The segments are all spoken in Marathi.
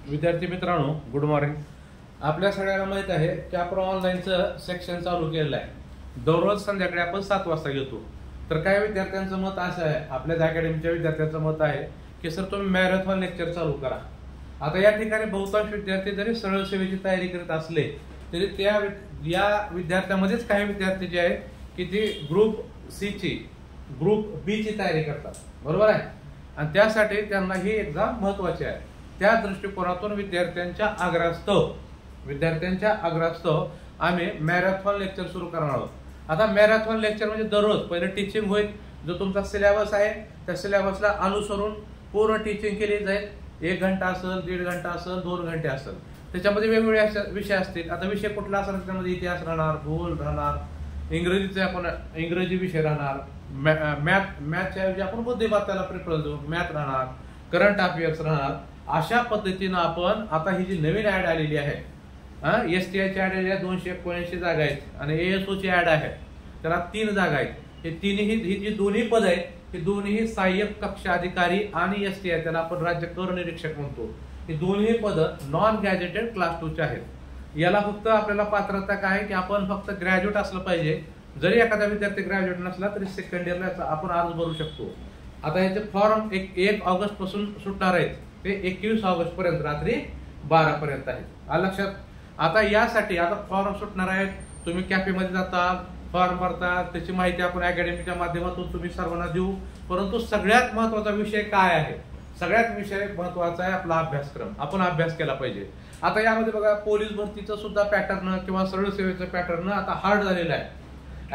विद्यार्थी मित्रांनो, गुड मॉर्निंग. आपल्या सगळ्यांना माहित आहे की आपण ऑनलाईनचं सेक्शन चालू केलेलं आहे. दररोज संध्याकाळी आपण 7 वाजता घेतो. तर काही विद्यार्थ्यांचं मत असं आहे, आपल्याच अकॅडमीच्या विद्यार्थ्यांचं मत आहे की सर तुम्ही मॅरेथॉन लेक्चर चालू करा. आता या ठिकाणी बहुतांश विद्यार्थी जरी सरळ सेवेची तयारी करत असले तरी या विद्यार्थ्यांमध्येच काही विद्यार्थी जे आहेत की ते ग्रुप सी ची ग्रुप बी ची तयारी करतात, बरोबर आहे. आणि त्यासाठी त्यांना ही एक्झाम महत्वाची आहे. त्या दृष्टिकोनातून विद्यार्थ्यांच्या आग्रहास्तव आम्ही मॅरेथॉन लेक्चर सुरू करणार आहोत. आता मॅरेथॉन लेक्चर म्हणजे दररोज पहिले टीचिंग होईल. जो तुमचा सिलेबस आहे त्या सिलेबसला अनुसरून पूर्ण टीचिंग केली जाईल. 1 घंटा असेल, 1.5 घंटा असेल, 2 घंटे असेल. त्याच्यामध्ये वेगवेगळे विषय असतील. आता विषय कुठला असेल त्यामध्ये इतिहास राहणार, भूगोल राहणार, इंग्रजी विषय राहणार, मॅथच्या ऐवजी आपण बुद्धिमत्तेला प्रिफरन्स देऊ, मॅथ राहणार, करंट अफेअर्स राहणार. अशा पद्धतीनं आपण आता ही जी नवीन ऍड आलेली आहे, STI ची ऍड आलेली आहे, 279 जागा आहेत आणि ASO ची ऍड आहे, त्याला 3 जागा आहेत. हे तिन्ही ही जी दोन्ही पद आहेत हे दोन्ही सहाय्यक कक्ष अधिकारी आणि STI त्याला आपण राज्य कर निरीक्षक म्हणतो. हे दोन्ही पद नॉन गॅजेटेड क्लास 2 चे आहेत. याला फक्त आपल्याला पात्रता काय की आपण फक्त ग्रॅज्युएट असलं पाहिजे. जरी एखादा विद्यार्थी ग्रॅज्युएट नसला तरी सेकंड इयरला आपण अर्ज भरू शकतो. आता याचे फॉर्म 1 ऑगस्ट पासून सुटणार आहेत, ते 21 ऑगस्ट पर्यंत रात्री 12 पर्यंत आहेत. लक्षात. आता यासाठी आता फॉर्म सुटणार आहेत. तुम्ही कॅफेमध्ये जाता, फॉर्म भरता, त्याची माहिती आपण अकॅडमीच्या माध्यमातून तुम्ही सर्वांना देऊ. परंतु सगळ्यात महत्वाचा विषय काय आहे? सगळ्यात विषय महत्वाचा आहे आपला अभ्यासक्रम. आपण अभ्यास केला पाहिजे. आता यामध्ये बघा, पोलीस भरतीचं सुद्धा पॅटर्न किंवा सरळ सेवेचं पॅटर्न आता हार्ड झालेलं आहे.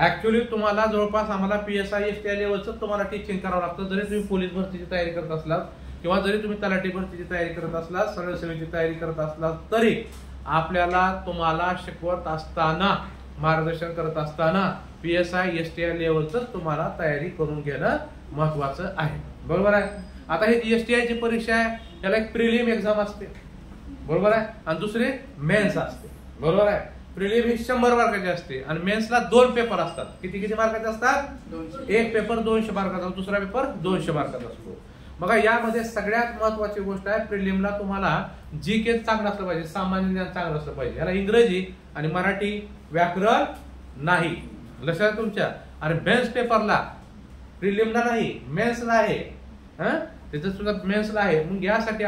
ऍक्च्युअली तुम्हाला जवळपास आम्हाला PSI STI लेवलचं तुम्हाला टीचिंग करावं लागतं. जरी तुम्ही पोलीस भरतीची तयारी करत असलात किंवा जरी तुम्ही तलाठी भरतीची तयारी करत असलात, सरळ सेवेची तयारी करत असलात, तरी आपल्याला तुम्हाला शिकवत असताना, मार्गदर्शन करत असताना PSI STI लेवलच तुम्हाला तयारी करून घेणं महत्वाचं आहे, बरोबर आहे. आता ही STI ची परीक्षा आहे, त्याला एक प्रिलिम एक्झाम असते, बरोबर आहे, आणि दुसरी मेन्स असते, बरोबर आहे. प्रिलिम ही 100 मार्काची असते आणि मेन्सला 2 पेपर असतात. किती मार्काचे असतात? 1 पेपर 200 मार्काचा, दुसरा पेपर 200 मार्काचा असतो. बघा, यामध्ये सगळ्यात महत्वाची गोष्ट आहे, प्रिलिमला तुम्हाला GK चांगलं असलं पाहिजे, सामान्य ज्ञान चांगलं असलं पाहिजे. याला इंग्रजी आणि मराठी व्याकरण नाही, लक्षात तुमच्या. आणि मेन्स पेपरला, प्रिलिमला नाही, मेन्सला आहे, त्याचं सुद्धा मेन्सला आहे. मग यासाठी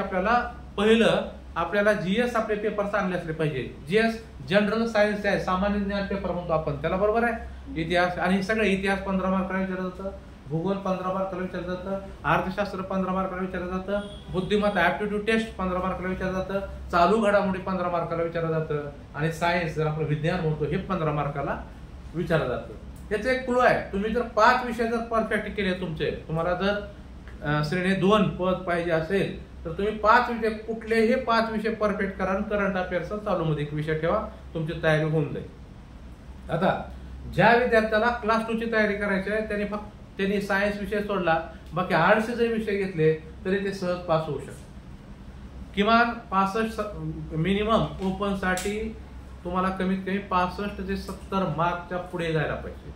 आपल्याला GS आपले पेपर चांगले असले पाहिजे. GS जनरल सायन्स आहे, सामान्य ज्ञान पेपर म्हणतो आपण त्याला, बरोबर आहे. इतिहास आणि सगळे इतिहास 15 मार्काला विचारलं जातं, भूगोल 15 मार्काला विचारलं जातं, अर्थशास्त्र 15 मार्काला विचारलं जातं, बुद्धिमत्ता ऍप्टिट्यूड टेस्ट 15 मार्काला विचारलं जातं, चालू घडामोडी 15 मार्काला विचारलं जातं, आणि सायन्स जर आपण विज्ञान म्हणतो हे 15 मार्काला विचारलं जातं. याचा एक क्लू आहे, तुम्ही जर 5 विषय जर परफेक्ट केले तुमचे, तुम्हाला जर श्रेणी 2 पद पाहिजे असेल तर तुम्ही 5 विषय, कुठलेही 5 विषय परफेक्ट करा. करंट अफेअर्स चालू मध्ये 1 विषय ठेवा, तुमची तयारी होऊन जाईल. आता ज्या विद्यार्थ्याला क्लास 2 ची तयारी करायची आहे त्यांनी सायन्स विषय सोडला, बाकी आर्ट्सचे जरी विषय घेतले तरी ते सहज पास होऊ शकतात. किमान 65 मिनिमम ओपन साठी तुम्हाला कमीत कमी 65 ते 70 मार्कच्या पुढे जायला पाहिजे.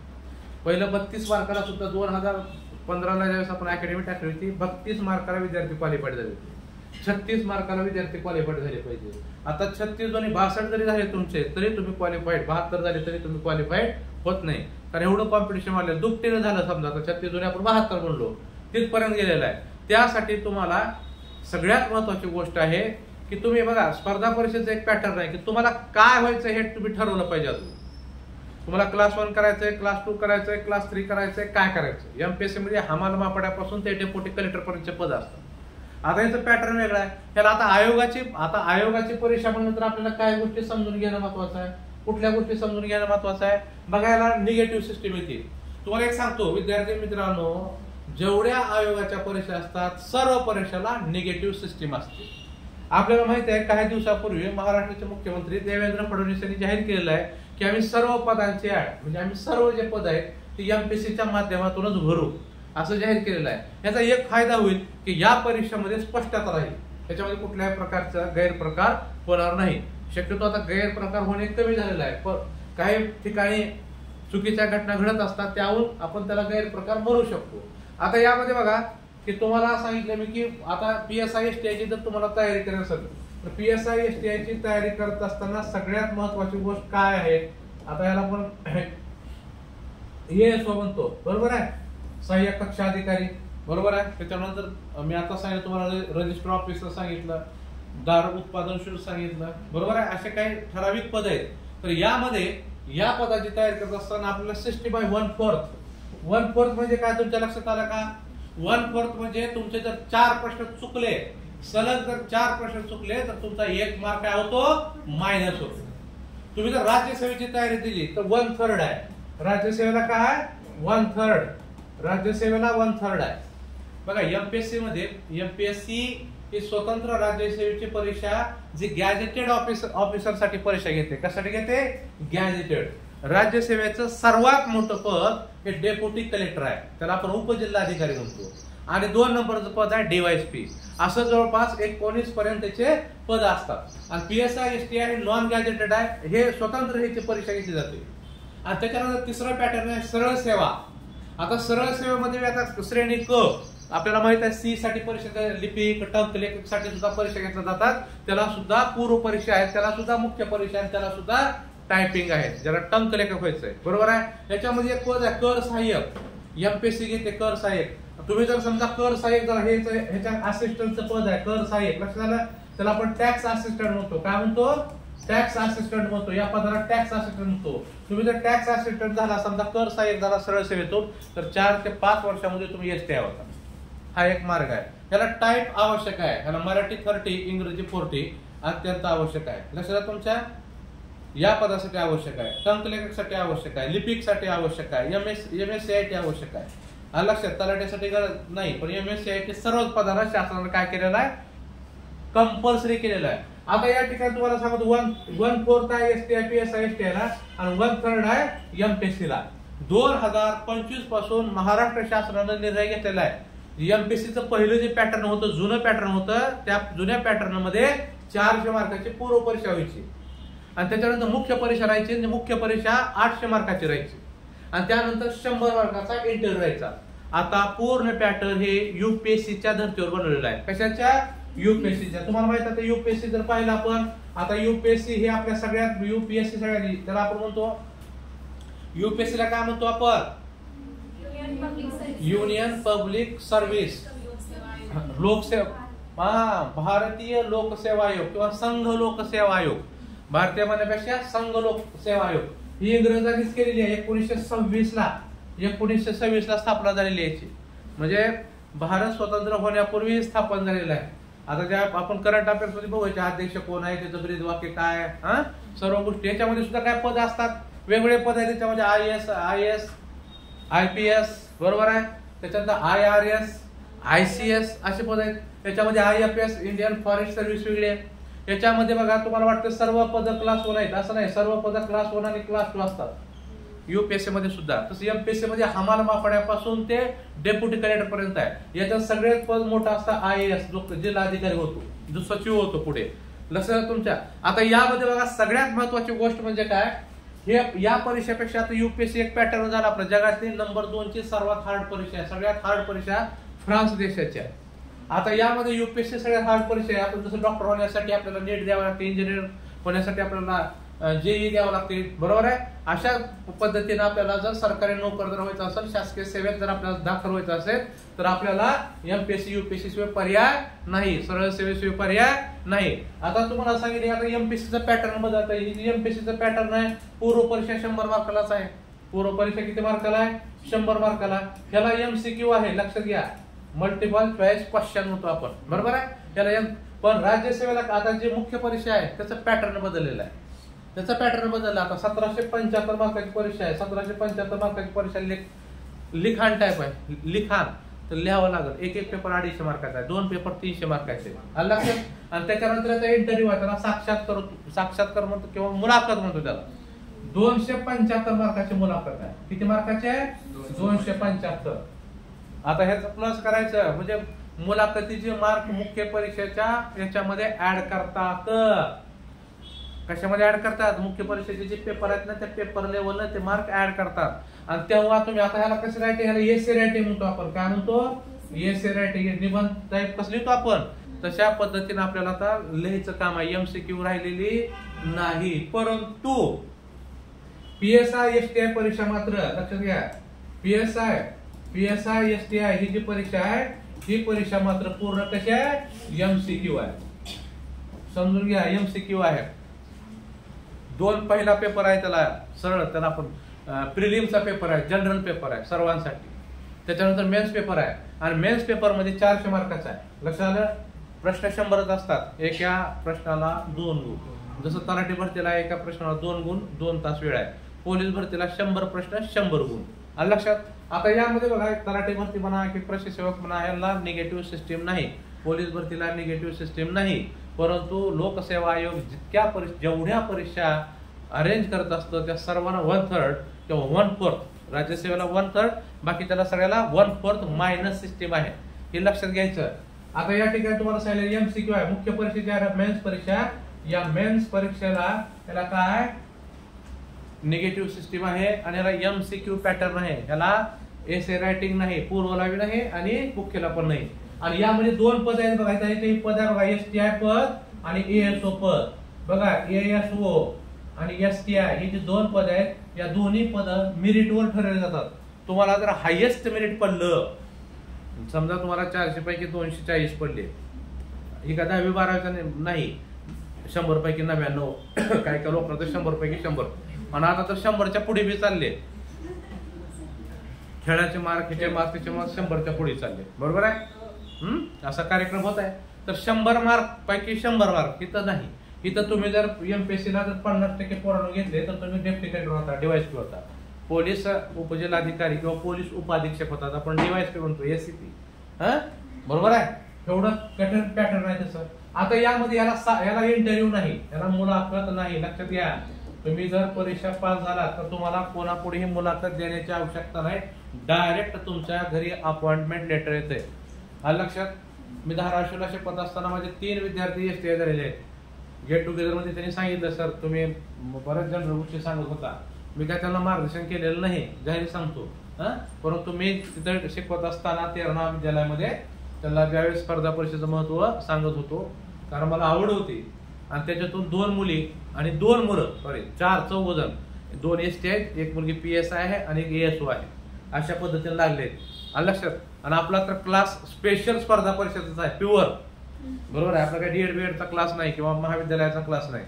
पहिलं 32 मार्काला सुद्धा 2015ला ज्यावेळेस आपण अकॅडमी टाकली होती, 32 मार्काला विद्यार्थी क्वालिफाईड झाले होते. 36 मार्काला विद्यार्थी क्वालिफाईड झाले पाहिजे. आता 36 आणि 62 जरी झाले तुमचे तरी तुम्ही क्वालिफाईड, 72 झाले तरी तुम्ही क्वालिफाईड होत नाही. कारण एवढं कॉम्पिटिशन वाढलं, दुपटीनं झालं. समजा आता 36 आणि आपण 72 म्हणलो, तिथपर्यंत गेलेला आहे. त्यासाठी तुम्हाला सगळ्यात महत्वाची गोष्ट आहे की तुम्ही बघा, स्पर्धा परीक्षेचं एक पॅटर्न आहे की तुम्हाला काय व्हायचं हे तुम्ही ठरवलं पाहिजे. अजून तुम्हाला क्लास 1 करायचंय, क्लास 2 करायचंय, क्लास 3 करायचंय, काय करायचं. MPSC मध्ये हमाल मापड्यापासून ते डेप्युटी कलेक्टर पर्यंतचे पद असतात. आता याचं पॅटर्न वेगळा आहे. त्याला आता आयोगाची परीक्षा म्हणून आपल्याला काय गोष्टी समजून घेणं महत्वाचं आहे, कुठल्या गोष्टी समजून घेणं महत्वाचं आहे. बघायला निगेटिव्ह सिस्टीम येते. तुम्हाला एक सांगतो विद्यार्थी मित्रांनो, जेवढ्या आयोगाच्या परीक्षा असतात सर्व परीक्षेला निगेटिव्ह सिस्टीम असते. आपल्याला माहिती आहे, काही दिवसापूर्वी महाराष्ट्राचे मुख्यमंत्री देवेंद्र फडणवीस यांनी जाहीर केलेलं आहे की आम्ही सर्व पदांची ऍड, म्हणजे आम्ही सर्व जे पद आहेत ते MPSCच्या माध्यमातूनच भरू, असं जाहीर केलेलं आहे. याचा एक फायदा होईल की या परीक्षेमध्ये स्पष्टता राहील, त्याच्यामध्ये कुठल्याही प्रकारचा गैरप्रकार होणार नाही. शक्यतो आता गैरप्रकार होणे कमी झालेला आहे, पण काही ठिकाणी चुकीच्या घटना घडत असतात, त्याहून आपण त्याला गैरप्रकार म्हणू शकतो. आता यामध्ये बघा की तुम्हाला सांगितलं मी की आता PSI STI ची जर तुम्हाला तयारी करायची असेल तर PSI STI ची तयारी करत असताना सगळ्यात महत्वाची गोष्ट काय आहे, आता याला आपण ESO म्हणतो, बरोबर आहे, सहाय्यक कक्ष अधिकारी, बरोबर आहे. त्याच्यानंतर मी आता सांगितलं तुम्हाला रजिस्टर ऑफिसर सांगितलं, दार उत्पादन शुल्क सांगितलं, बरोबर आहे. असे काही ठराविक पद आहेत. तर यामध्ये या पदाची तयारी करत असताना आपल्याला 60/1/4 म्हणजे काय तुमच्या लक्षात आलं का? 1/4 म्हणजे तुमचे जर 4 प्रश्न चुकले, सलग जर 4 प्रश्न चुकले तर तुमचा 1 मार्क काय होतो, मायनस होतो. तुम्ही जर राज्यसेवेची तयारी दिली तर 1/3 आहे. राज्यसेवेला काय 1/3, राज्यसेवेला 1/3 आहे. बघा MPSC मध्ये, MPSC ही स्वतंत्र राज्यसेवेची परीक्षा जी गॅजेटेड ऑफिसर साठी परीक्षा घेते. कशासाठी घेते? गॅजेटेड. राज्यसेवेचं सर्वात मोठं पद हे डेप्युटी कलेक्टर आहे, त्याला आपण उपजिल्हाधिकारी म्हणतो. आणि 2 नंबरचं पद आहे DYSP. असं जवळपास 19 पर्यंतचे पद असतात. आणि PSI STI हे नॉन गॅजेटेड आहे, हे स्वतंत्र ह्याची परीक्षा घेतली जाते. आणि त्याच्यानंतर तिसरा पॅटर्न आहे सरळ सेवा. आता सरळ सेवेमध्ये आता श्रेणी क, आपल्याला माहित आहे C साठी परीक्षा, लिपिक टंक लेखक साठी सुद्धा परीक्षा घेतल्या जातात. त्याला सुद्धा पूर्व परीक्षा आहे, त्याला सुद्धा मुख्य परीक्षा आहे, त्याला सुद्धा टायपिंग आहे, ज्याला टंक लेखक व्हायचंय, बरोबर आहे. याच्यामध्ये एक पद आहे कर सहाय्यक. MPSC घेते कर सहाय्यक. तुम्ही जर समजा कर सहाय्यक जर ह्याच्या असिस्टंटचं पद आहे कर सहाय्यक, लक्षात आलं, त्याला आपण टॅक्स असिस्टंट म्हणतो. काय म्हणतो? टॅक्स असिस्टंट म्हणतो. या पदाला टॅक्स असिस्टंट म्हणतो. तुम्ही जर टॅक्स असिस्टंट झाला, समजा कर सहाय्यक झाला सरळ सेवेतून, तर 4 ते 5 वर्षामध्ये तुम्ही STI होता. हा एक मार्ग आहे. याला टाईप आवश्यक आहे, याला मराठी 30, इंग्रजी 40 अत्यंत आवश्यक आहे. लक्षात तुमच्या या पदासाठी आवश्यक आहे, टंक लेखकसाठी आवश्यक आहे, लिपिकसाठी आवश्यक आहे, MSCIT आवश्यक आहे. लक्षात तलाठ्यासाठी गरज नाही, पण MSCIT सर्वच पदांना शासनाने काय केलेलं आहे, कंपल्सरी केलेलं आहे. आता या ठिकाणी तुम्हाला सांगतो 1/4 आहे STI PSI STI ला आणि 1/3 आहे MPSC ला. 2025 पासून महाराष्ट्र शासनाने निर्णय घेतलेला आहे. MPSCचं पहिलं जे पॅटर्न होतं, जुनं पॅटर्न होतं, त्या जुन्या पॅटर्न मध्ये 400 मार्काची पूर्व परीक्षा व्हायची आणि त्याच्यानंतर मुख्य परीक्षा राहायची. मुख्य परीक्षा 800 मार्काची राहायची आणि त्यानंतर 100 मार्काचा इंटरव्ह्यू राहायचा. आता पूर्ण पॅटर्न हे UPSCच्या धर्तीवर बनवलेलं आहे. कशाच्या? UPSCच्या. तुम्हाला माहित आहे UPSC जर पाहिलं आपण, आता UPSC हे आपल्या सगळ्यात UPSC सगळ्यांनी त्याला आपण म्हणतो, UPSC ला काय म्हणतो आपण? युनियन पब्लिक सर्व्हिस, लोकसेवा, भारतीय लोकसेवा आयोग किंवा संघ लोकसेवा आयोग. भारतीय म्हणण्यापेक्षा संघ लोकसेवा आयोग ही इंग्रजांनीच केलेली आहे. 1926 ला स्थापना झालेली आहे. म्हणजे भारत स्वतंत्र होण्यापूर्वी स्थापन झालेला आहे. आता ज्या आपण करंट अफेअर्स मध्ये बघायचे, अध्यक्ष कोण आहे, त्याचं ब्रीद वाक्य काय, सर्व गोष्टी. याच्यामध्ये सुद्धा काय पद असतात, वेगवेगळे पद आहेत. त्याच्यामध्ये IS, IPS, बरोबर आहे. त्याच्यानंतर IRS, ICS असे पद आहेत. त्याच्यामध्ये IFS, इंडियन फॉरेस्ट सर्व्हिस वेगळी आहे. याच्यामध्ये बघा तुम्हाला वाटतं सर्व पद क्लास 1 आहेत, असं नाही. सर्व पद क्लास 1 आणि क्लास 2 असतात UPSC मध्ये सुद्धा. तसं MPSC मध्ये हमाल मापड्यापासून ते डेप्युटी कलेक्टर पर्यंत आहे. याच्यात सगळ्यात पद मोठा असता IAS, जो जिल्हा अधिकारी होतो, जो सचिव होतो पुढे. लक्षात तुमच्या. आता यामध्ये बघा सगळ्यात महत्वाची गोष्ट म्हणजे काय, हे या परीक्षेपेक्षा आता UPSC एक पॅटर्न झाला आपल्या जगातली नंबर 2 ची सर्वात हार्ड परीक्षा आहे. सगळ्यात हार्ड परीक्षा फ्रान्स देशाची आहे. आता यामध्ये UPSC सगळ्यात हार्ड परीक्षा आहे. आपण जसं डॉक्टर होण्यासाठी आपल्याला नीट द्यावं लागते, इंजिनियर होण्यासाठी आपल्याला JEE द्यावं लागते, बरोबर आहे. अशा पद्धतीने आपल्याला जर सरकारी नोकरदार व्हायचं असेल, शासकीय सेवेत जर आपल्याला दाखल व्हायचं असेल, तर आपल्याला MPSC UPSC शिवाय पर्याय नाही, सरळ सेवेशिवाय पर्याय नाही. आता तुम्हाला सांगितलं आता MPSCचं पॅटर्न बदलत आहे. MPSCचं पॅटर्न आहे पूर्व परीक्षा 100 मार्कालाच आहे. पूर्व परीक्षा किती मार्काला आहे? 100 मार्काला. ह्याला MCQ आहे, लक्षात घ्या, मल्टिपल चॉईस क्वेश्चन म्हणतो आपण, बरोबर आहे. त्याला पण राज्यसेवेला आता जे मुख्य परीक्षा आहे त्याचं पॅटर्न बदललेलं आहे. त्याचा पॅटर्न बदलला. आता 1775 मार्काची परीक्षा आहे. 1775 मार्काची परीक्षा लिखाण टाईप आहे. लिखाण तर लिहावं लागेल. एक पेपर 250 मार्काचा आहे, 2 पेपर 300 मार्काचे. आणि त्याच्यानंतर त्याचा इंटरव्ह्यू आहे, त्याला साक्षात्कार म्हणतो किंवा मुलाखत म्हणतो त्याला. 275 मार्काची मुलाखत आहे. किती मार्काचे आहे? 275. आता ह्याचं प्लस करायचं म्हणजे मुलाखतीचे मार्क मुख्य परीक्षेच्या याच्यामध्ये ऍड करतात. कशामध्ये ऍड करतात? मुख्य परीक्षेचे जे पेपर आहेत ना, त्या पेपर लेवलला ते मार्क ऍड करतात. आणि तेव्हा तुम्ही आता ह्याला कसं रायटिंग, ह्याला एसे रायटिंग म्हणतो आपण. काय म्हणतो? एसे रायटिंग. निबंध टाईप कसं लिहितो आपण? तशा पद्धतीने आपल्याला आता लिहायचं काम आहे. MCQ राहिलेली नाही. परंतु PSI STI परीक्षा मात्र लक्षात घ्या. PSI STI ही जी परीक्षा आहे ही परीक्षा मात्र पूर्ण कशी आहे? MCQ आहे. समजून घ्या, MCQ आहे. 2 पहिला पेपर आहे त्याला सरळ, त्याला आपण प्रिलिमचा पेपर आहे, जनरल पेपर आहे सर्वांसाठी. त्याच्यानंतर मेन्स पेपर आहे आणि मेन्स पेपर मध्ये 400 मार्काचा आहे. लक्षात आलं? प्रश्न 100च असतात. एका प्रश्नाला 2 गुण. जसं तलाठी भरतीला एका प्रश्नाला 2 गुण, 2 तास वेळ आहे. पोलीस भरतीला 100 प्रश्न 100 गुण. आलं लक्षात? आता यामध्ये बघा, तलाठी भरती म्हणा की कृषी सेवक म्हणा याला निगेटिव्ह सिस्टीम नाही, पोलीस भरतीला निगेटिव्ह सिस्टीम नाही. परंतु लोकसेवा आयोग जेवढ्या परीक्षा अरेंज करत असतो त्या सर्वांना 1/3 किंवा 1/4, राज्यसेवेला 1/3, बाकी त्याला सगळ्याला 1/4 मायनस सिस्टीम आहे. हे लक्षात घ्यायचं. आता या ठिकाणी तुम्हाला सांगितलं MCQ आहे. मुख्य परीक्षेची आहे मेन्स परीक्षा. या मेन्स परीक्षेला त्याला काय निगेटिव्ह सिस्टीम आहे आणि याला MCQ पॅटर्न आहे. याला एसे रायटिंग नाही, पूर्वला नाही आणि मुख्यला पण नाही. आणि यामध्ये 2 पद आहेत बघा. काही पद आहे बघा, STI पद आणि ASO पद. बघा, ASO आणि STI ही जी 2 पद आहेत, या दोन्ही पद मेरिटवर ठरवले जातात. तुम्हाला जर हायेस्ट मेरिट पडलं, समजा तुम्हाला 400 पैकी 240 पडले, ही का 10वी 12वी नाही, 100 पैकी 99, काय लोकांना तर 100 पैकी 100, आणि आता तर 100च्या पुढे बी चालले. खेळाचे मार्क, हिचे मार्क, तिचे मार्क 100च्या पुढे चालले. बरोबर आहे? असा कार्यक्रम होत आहे. तर 100 मार्क पैकी 100 मार्क इथं नाही. इथं तुम्ही जर MPSC ला जर 50% पोरांनो घेतले तर तुम्ही डेप्टी कलेक्टर होता, DYSP होता, पोलीस उपजिल्हाधिकारी किंवा पोलीस उपाधीक्षक होतात. आपण DYSP म्हणतो, SCP. बरोबर आहे? एवढं कठीण पॅटर्न आहे तसं. आता यामध्ये याला इंटरव्ह्यू नाही, याला मुलाखत नाही. लक्षात घ्या, तुम्ही जर परीक्षा पास झाला तर तुम्हाला कोणापुढेही मुलाखत देण्याची आवश्यकता नाही. डायरेक्ट तुमच्या घरी अपॉइंटमेंट लेटर येते. आलं लक्षात? मी धाराशिवला शिकवत असताना माझे 3 विद्यार्थी STI झालेले आहेत. गेट टुगेदर मध्ये त्यांनी सांगितलं, सर तुम्ही बऱ्याच जनरल गोष्टी सांगत होता, मी काय त्यांना मार्गदर्शन केलेलं नाही, जाहीर सांगतो. परंतु मी तिथे शिकवत असताना 13 महाविद्यालयामध्ये त्यांना ज्यावेळेस स्पर्धा परीक्षेचं महत्व सांगत होतो, कारण मला आवड होती. आणि त्याच्यातून 2 मुली आणि 2 मुलं, 4 जण, 2 STI आहेत, 1 मुलगी PSI आहे आणि 1 ASO आहे. अशा पद्धतीने लागले. आलं लक्षात? आणि आपला तर क्लास स्पेशल स्पर्धा परीक्षेचा आहे, प्युअर. बरोबर आहे? आपला काही DED चा क्लास नाही किंवा महाविद्यालयाचा क्लास नाही.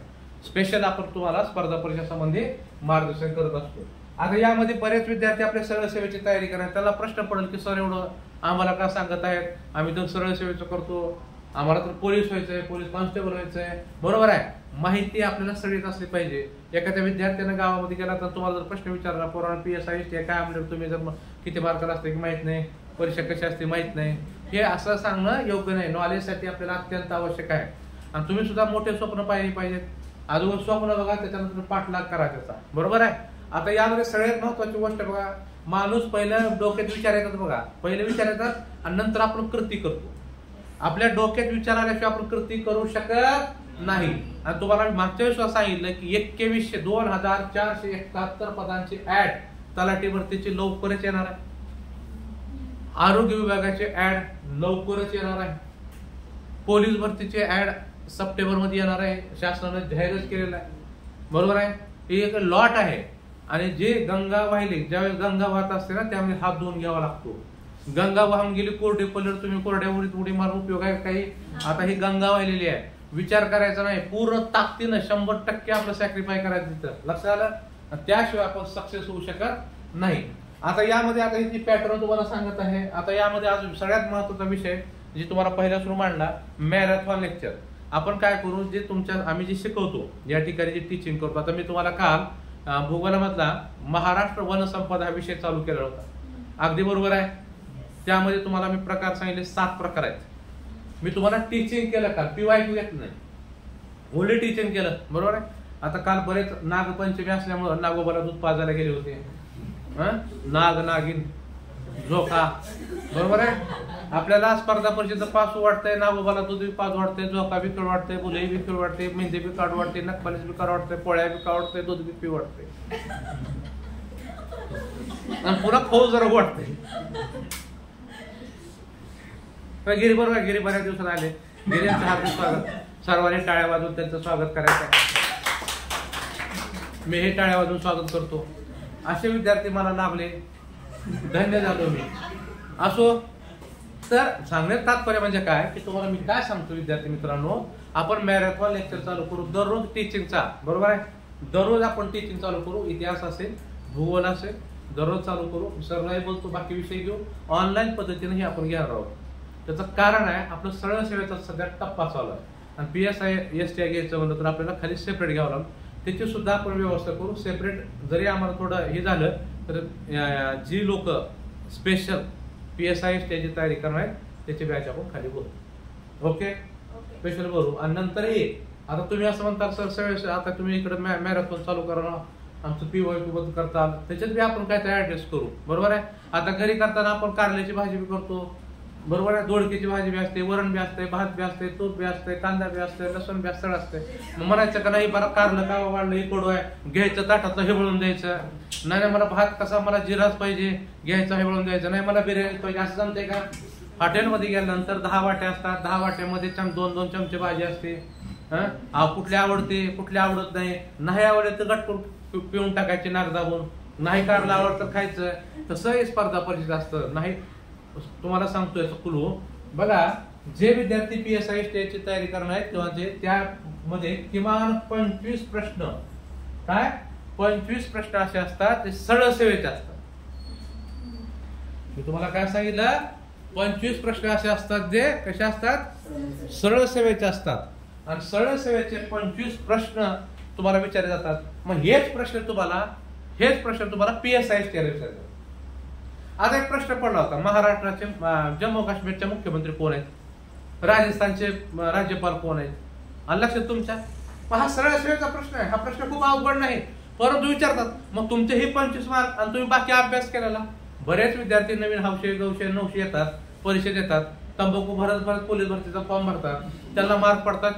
स्पेशल आपण तुम्हाला स्पर्धा परीक्षा संबंधी मार्गदर्शन करत असतो. आता यामध्ये बरेच विद्यार्थी आपल्या सरळ सेवेची तयारी करतात. त्याला प्रश्न पडेल की सर एवढं आम्हाला का सांगत आहेत, आम्ही तर सरळ सेवेचं करतो, आम्हाला तर पोलीस व्हायचंय, पोलीस कॉन्स्टेबल व्हायचंय. बरोबर आहे? माहिती आपल्याला सगळीच असली पाहिजे. एखाद्या विद्यार्थ्यानं गावामध्ये गेला तर तुम्हाला जर प्रश्न विचारला, पोरांना PSI STI काय म्हणलं, तुम्ही जर किती मार्काला असते की माहित नाही, परीक्षा कशी असते माहित नाही, हे असं सांगणं योग्य नाही. नॉलेजसाठी आपल्याला अत्यंत आवश्यक आहे. आणि तुम्ही सुद्धा मोठे स्वप्न पाहिजे पाहिजेत. अजून स्वप्न बघा, त्याच्यानंतर पाठलाग करा त्याचा. बरोबर आहे? आता यामध्ये सगळ्यात महत्वाची गोष्ट बघा, माणूस पहिलं डोक्यात विचार येतात बघा, पहिले विचार येतात आणि नंतर आपण कृती करतो. आपल्या डोक्यात विचार आल्याशिवाय आपण कृती करू शकत नाही. आणि तुम्हाला मागच्या वेळेस सांगितलं की 21,2471 पदांची ऍड तलाठी भरतीची लवकरच येणार आहे. आरोग्य विभागाची ऍड लवकरच येणार आहे. पोलीस भरतीची ऍड सप्टेंबर मध्ये येणार आहे. शासनाने जाहीरच केलेला आहे. बरोबर आहे? ही एक लॉट आहे. आणि जे गंगा वाहिली, ज्यावेळेस गंगा वाहत असते ना त्यामध्ये हात धुवून घ्यावा लागतो. गंगा वाहून गेली कोरडे पडल्यावर तुम्ही कोरड्या उडी मारून उपयोग आहे काही? आता ही गंगा वाहिलेली आहे. विचार करायचा नाही, पूर्ण ताकदीनं 100% आपलं सॅक्रिफाय करायचं तिथं. लक्षात आलं? त्याशिवाय आपण सक्सेस होऊ शकत नाही. आता यामध्ये आता ही पॅटर्न तुम्हाला सांगत आहे. आता यामध्ये अजून सगळ्यात महत्वाचा विषय जे तुम्हाला पहिला सुरू मांडला, मॅरेथॉन लेक्चर. आपण काय करू, जे आम्ही जे शिकवतो या ठिकाणी जे टीचिंग करतो. आता मी तुम्हाला काल भूगोलामधला महाराष्ट्र वनसंपदा हा विषय चालू केला होता. अगदी बरोबर आहे? त्यामध्ये तुम्हाला मी प्रकार सांगितले, 7 प्रकार आहेत. मी तुम्हाला टीचिंग केलं काल, PYQ येत नाही, ओन्ली टीचिंग केलं. बरोबर आहे? आता काल बरेच नागपंचमी असल्यामुळे नागोबाला दूध पाजायला गेले होते. नाग, नागिन, झोका. बरोबर आहे? आपल्याला स्पर्धा परीक्षेचं पास वाटतंय, नागोबाला दूध बी पास वाटतंय, झोका बी खेळ वाटतंय, बुले बी खेळ वाटते, मेहंदी बी काढ वाटते, नखपालीस बी काढ वाटतंय, पोळ्या बी काढ वाटतंय, दूध बी पी वाटतंय आणि पुन्हा फौज जरा वाटते. गिरी बरोबर, गिरी बऱ्याच दिवसात आले. गिरीयांचं हार्दिक स्वागत. सर्वांनी टाळ्या वाजवून त्यांचं स्वागत करायचं आहे. मी हे टाळ्या वाजवून स्वागत करतो. असे विद्यार्थी मला लाभले, धन्य झालो मी. असो, तर सांगण्यात तात्पर्य म्हणजे काय की तुम्हाला मी काय सांगतो विद्यार्थी मित्रांनो, आपण मॅरेथॉन लेक्चर चालू करू दररोज टीचिंगचा. बरोबर आहे, दररोज आपण टीचिंग चालू करू. इतिहास असेल, भूगोल असेल, दररोज चालू करू. सरळ बोलतो, बाकी विषय घेऊ. ऑनलाईन पद्धतीनेही आपण घेणार आहोत. त्याचं कारण आहे आपलं सरळ सेवेचा सध्या टप्पा चालू आहे आणि PSI STI घ्यायचं म्हणलं तर आपल्याला खाली सेपरेट घ्यावं लागेल. त्याची सुद्धा आपण व्यवस्था करू. सेपरेट जरी आम्हाला थोडं हे झालं तर जी लोक स्पेशल PSI STI ची तयारी करणार आहेत त्याची बॅच आपण खाली भरू. ओके, स्पेशल भरू. आणि नंतर हे आता तुम्ही असं म्हणता सर सगळे आता तुम्ही इकडे मॅरेथॉन चालू करा, आमचं PYQ बद्दल करता, त्याच्यात बी आपण काय तरी ऍडजस्ट करू. बरोबर आहे. आता घरी करताना आपण कारल्याची भाजी बी करतो. बरोबर आहे, दोडक्याची भाजी बी असते, वरण बी असते, भात बी असते, तूप बी असते, कांदा बी असते, लसूण बी असतं असते. मग म्हणायचं का नाही बरं कारलं का वाढलं हे कडू आहे, घ्यायचं ताटातलं हिबळून द्यायचं. नाही मला भात कसा मला जिराच पाहिजे, घ्यायचा हिबळून द्यायचं. नाही मला बिर्याणी पाहिजे असं जमते का? हॉटेलमध्ये गेल्यानंतर 10 वाट्या असतात, 10 वाट्यामध्ये 2-2 चमचे भाजी असते. कुठली आवडते कुठली आवडत नाही. नाही आवडत तर गटकून पिऊन टाकायचे नाक दाबून. नाही कारला आवडत तर खायचं. तसंही स्पर्धा परीक्षा असतं. नाही तुम्हाला सांगतोय कुलू बघा, जे विद्यार्थी PSI STI ची तयारी करणार आहेत किंवा जे त्यामध्ये किमान 25 प्रश्न, काय 25 प्रश्न असे असतात ते सरळ सेवेचे असतात. मी तुम्हाला काय सांगितलं, 25 प्रश्न असे असतात जे कसे असतात, सरळ सेवेचे असतात. आणि सरळ सेवेचे 25 प्रश्न तुम्हाला विचारले जातात. मग हेच प्रश्न तुम्हाला PSI STI विचारतात. आता एक प्रश्न पडला होता, महाराष्ट्राचे जम्मू काश्मीरचे मुख्यमंत्री कोण आहेत, राजस्थानचे राज्यपाल कोण आहेत, आणि लक्षात तुमच्या. हा सरळ सेवेचा प्रश्न आहे. हा प्रश्न खूप अवघड नाही, परंतु विचारतात. मग तुमचे हे 25 मार्क आणि तुम्ही बाकी अभ्यास केलेला. बरेच विद्यार्थी नवीन 900 येतात, परीक्षेत येतात, तंबाखू भरत पोलीस भरतीचा फॉर्म भरतात, त्यांना मार्क पडतात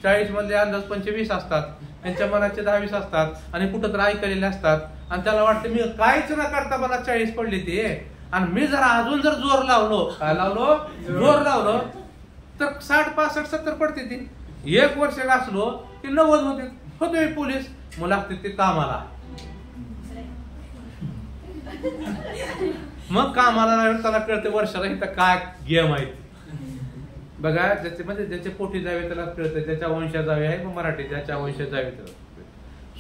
40 मधले अंदाज 25 असतात. त्यांच्या मनाचे 10-20 असतात आणि कुठं तर ऐकलेले असतात आणि त्याला वाटतं मी काहीच न करता मला 40 पडले ते. आणि मी जरा अजून जर जोर लावलो तर 60, 65, 70 पडते ती. 1 वर्ष असलो की 90 होते पोलीस. मग लागते ते कामाला. मग कामाला नाही त्याला कळते वर्षाला इथं काय गेम आहे. बघा, ज्याचे पोटी जावे त्याला कळतं, ज्याच्या वंशा जावे आहे मराठी, ज्याच्या वंशा जावे त्याला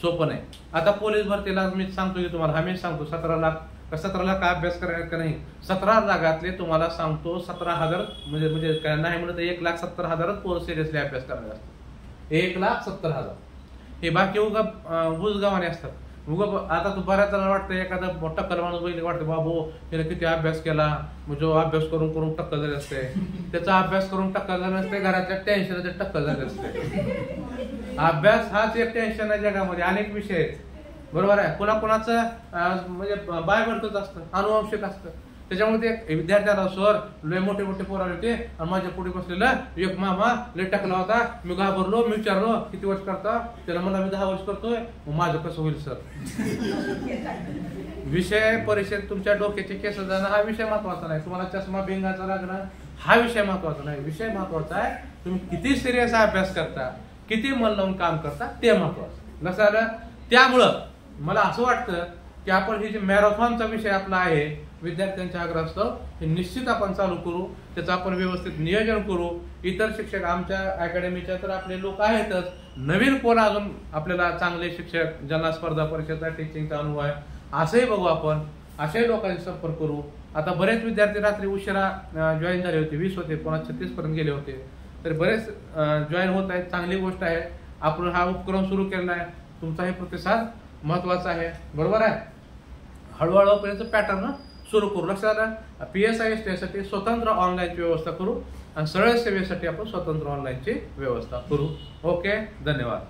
सोपं नाही. आता पोलीस भरतीला मी सांगतो की तुम्हाला, मी सांगतो 17 लाख अभ्यास करायला का नाही. 17 लाखातले तुम्हाला सांगतो 17,000 म्हणजे काय नाही म्हणत 1,70,000 पोरं सिरियसली अभ्यास करायला असतात. 1,70,000. हे बाकी उजगावाने असतात. आता तू बऱ्याच जणांना वाटतं एखादा टक्कल माणूस बघितलं वाटतं बाबू त्याने किती अभ्यास केला, जो अभ्यास करून टक्कल झाले असते. त्याचा अभ्यास करून टक्कल झाले असते, घराच्या टेन्शनचे टक्कल झाले असते. अभ्यास हाच एक टेन्शन आहे जगामध्ये. अनेक विषय आहेत. बरोबर आहे. कुणाचं म्हणजे बायबर्थच असतं, अनुवंशिक असतं. त्याच्यामुळे ते विद्यार्थ्याला सर लय मोठे पोराले होते आणि माझ्या पुढे बसलेला एक मामा लय टाकला होता. मी घाबरलो, मी विचारलो किती वर्ष करता, त्याला मला मी 10 वर्ष करतोय. मग माझं कसं होईल सर. विषय परीक्षेत तुमच्या डोक्याचे केस जाणं हा विषय महत्वाचा नाही. तुम्हाला चष्मा भिंगाचा लागणं हा विषय महत्वाचा नाही. विषय महत्वाचा आहे तुम्ही किती सिरियस अभ्यास करता, किती मन लावून काम करता ते महत्वाचं. लक्षात. त्यामुळं मला असं वाटतं की आपण हे जे मॅरेथॉनचा विषय आपला आहे विद्यार्थ्यांच्या आग्रहास्तव हे निश्चित आपण चालू करू. त्याचं आपण व्यवस्थित नियोजन करू. इतर शिक्षक आमच्या अकॅडमीच्या तर आपले लोक आहेतच. नवीन कोण अजून आपल्याला चांगले शिक्षक ज्यांना स्पर्धा परीक्षेचा टीचिंगचा अनुभव आहे असंही बघू आपण. अशाही लोकांशी संपर्क करू. आता बरेच विद्यार्थी रात्री उशिरा जॉईन झाले होते, 20 होते, कोणा 36 पर्यंत गेले होते. तर बरेच जॉईन होत आहेत. चांगली गोष्ट आहे. आपण हा उपक्रम सुरू केला आहे. तुमचाही प्रतिसाद महत्वाचा आहे. बरोबर आहे. हळूहळू पॅटर्न सुरू करू. लक्षात आलं. PSI STI साठी स्वतंत्र ऑनलाईनची व्यवस्था करू आणि सरळ सेवेसाठी आपण स्वतंत्र ऑनलाईनची व्यवस्था करू. ओके, धन्यवाद.